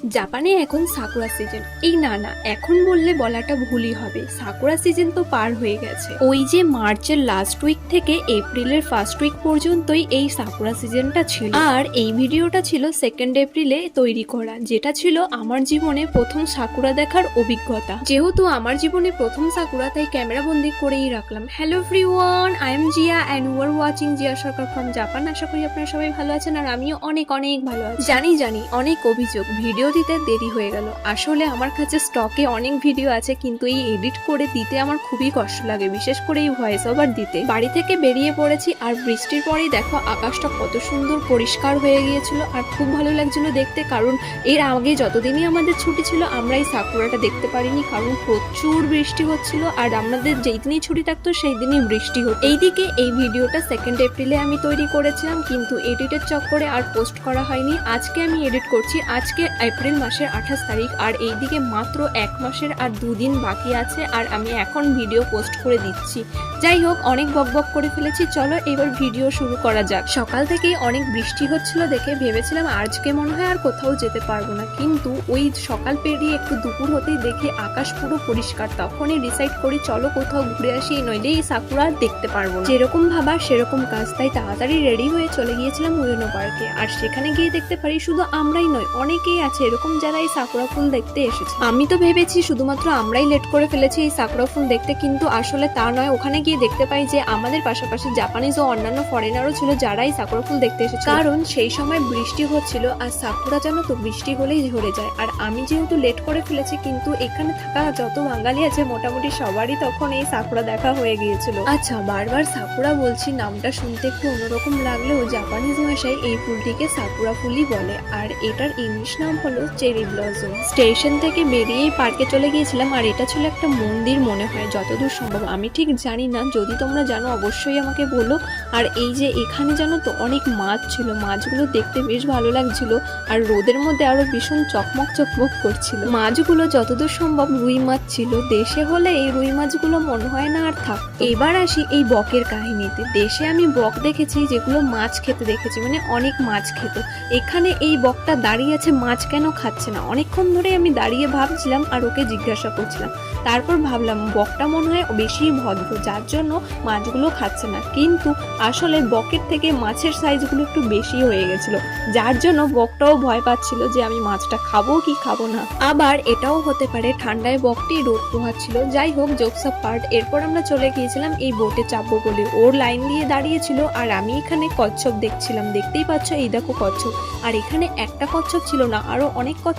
জাপানে এখন sakura season. এই না এখন বললে বলাটা ভুলই হবে, সাকুরা সিজন তো পার হয়ে গেছে। ওই যে মার্চের লাস্ট উইক থেকে এপ্রিলের ফার্স্ট উইক পর্যন্তই এই সাকুরা সিজনটা ছিল। আর এই ভিডিওটা ছিল 2 এপ্রিলে তৈরি করা, যেটা ছিল আমার জীবনে প্রথম সাকুরা দেখার অভিজ্ঞতা। যেহেতু আমার জীবনে প্রথম সাকুরা, তাই ক্যামেরা বন্দি করেই রাখলাম। Hello everyone, I am Zia and you are watching Zia Sarkar from Japan. আশা করি আপনারা সবাই ভালো আছেন আর আমিও অনেক অনেক ভালো আছি। জানি অনেক অভিযোগ, ভিডিও দিতে দেরি হয়ে গেল। আসলে আমার কাছে স্টকে অনেক ভিডিও আছে, কিন্তু এই এডিট করে দিতে আমার খুবই কষ্ট লাগে, বিশেষ করে এই ভয়েস ওভার দিতে। বাড়ি থেকে বেরিয়ে পড়েছি আর বৃষ্টির পরেই দেখো আকাশটা কত সুন্দর পরিষ্কার হয়ে গিয়েছিল আর খুব ভালো লাগছিল দেখতে। কারণ এর আগে যতদিনই আমাদের ছুটি ছিল আমরা এই সাকুরাটা দেখতে পারিনি, কারণ প্রচুর বৃষ্টি হচ্ছিল। আর আমাদের যেই দিনই ছুটি থাকতো সেই দিনই বৃষ্টি হতো। এইদিকে এই ভিডিওটা 2 এপ্রিলে আমি তৈরি করেছিলাম, কিন্তু এডিটের চক্করে আর পোস্ট করা হয়নি। আজকে আমি এডিট করছি, আজকে এপ্রিল মাসের 28 তারিখ, আর এইদিকে মাত্র 1 মাসের আর 2 দিন বাকি আছে, আর আমি এখন ভিডিও পোস্ট করে দিচ্ছি। যাই হোক, অনেক বকবক করে ফেলেছি, চলো এবার ভিডিও শুরু করা যাক। সকাল থেকেই অনেক বৃষ্টি হচ্ছিল দেখে ভেবেছিলাম আজকে মনে হয় আর কোথাও যেতে পারবো না, কিন্তু ওই সকাল পেরিয়ে একটু দুপুর হতেই দেখি আকাশ পুরো পরিষ্কার। তখনই ডিসাইড করি চলো কোথাও ঘুরে আসি, নইলে এই সাকুরা দেখতে পারবো না। যেরকম ভাবা সেরকম কাজ, তাই তাড়াতাড়ি রেডি হয়ে চলে গিয়েছিলাম উয়েনো পার্কে। আর সেখানে গিয়ে দেখতে পারি শুধু আমরাই নয়, অনেকেই আছে এরকম যারা এই সাকুরা ফুল দেখতে এসেছে। আমি তো ভেবেছি শুধুমাত্র আমরাই লেট করে ফেলেছি এই সাকুরা ফুল দেখতে, কিন্তু আসলে তা নয়। ওখানে গিয়ে দেখতে পাই যে আমাদের পাশাপাশি জাপানিজ ও অন্যান্য ফরেনারও ছিল যারা এই সাকুরা ফুল দেখতে এসেছে। কারণ সেই সময় বৃষ্টি হচ্ছিল, আর সাকুরা জানো তো বৃষ্টি হলেই ঝরে যায়। আর আমি যেহেতু লেট করে ফেলেছি, কিন্তু এখানে থাকা যত বাঙালি আছে মোটামুটি সবারই তখন এই সাকুরা দেখা হয়ে গিয়েছিল। আচ্ছা, বারবার সাকুরা বলছি, নামটা শুনতে একটু অন্যরকম লাগলেও জাপানিজ ভাষায় এই ফুলটিকে সাকুরা ফুলই বলে, আর এটার ইংলিশ নাম হলো চেরি ব্লসম। স্টেশন থেকে বেরিয়েই পার্কে চলে গিয়েছিলাম, আর এটা ছিল একটা মন্দির মনে হয় যতদূর সম্ভব, আমি ঠিক জানি না, যদি তোমরা জানো অবশ্যই আমাকে বলো। আর এই যে এখানে জানো তো অনেক মাছ ছিল, মাছগুলো দেখতে বেশ ভালো লাগছিল, আর রোদের মধ্যে আরো ভীষণ চকমক করছিল। মাছগুলো যতদূর সম্ভব রুই মাছ ছিল, দেশে হলে এই রুই মাছগুলো মনে হয় না আর থাক। এবার আসি এই বকের কাহিনীতে। দেশে আমি বক দেখেছি যেগুলো মাছ খেতে দেখেছি, মানে অনেক মাছ খেত। এখানে এই বকটা দাঁড়িয়ে আছে, মাছ কেন খাচ্ছে না? অনেকক্ষণ ধরে আমি দাঁড়িয়ে ভাবছিলাম আর ওকে জিজ্ঞাসা করছিলাম। তারপর ভাবলাম বকটা মনে হয় বেশি ভদ্র, যার জন্য মাছগুলো খাচ্ছে না। কিন্তু আসলে বকের থেকে মাছের সাইজগুলো একটু বেশি হয়ে গেছিল, যার জন্য বকটাও ভয় পাচ্ছিল যে আমি মাছটা খাবো কি খাবো না। আবার এটাও হতে পারে ঠান্ডায় বকটি রোদ পোহাচ্ছিল। যাই হোক, জোকস অফ পার্ট। এরপর আমরা চলে গিয়েছিলাম এই বোটে চাপবো বলে। ওর লাইন দিয়ে দাঁড়িয়েছিল, আর আমি এখানে কচ্ছপ দেখছিলাম। দেখতেই পাচ্ছ, এই দেখো কচ্ছপ। আর এখানে একটা কচ্ছপ ছিল না, আরো অনেক কচ্ছপ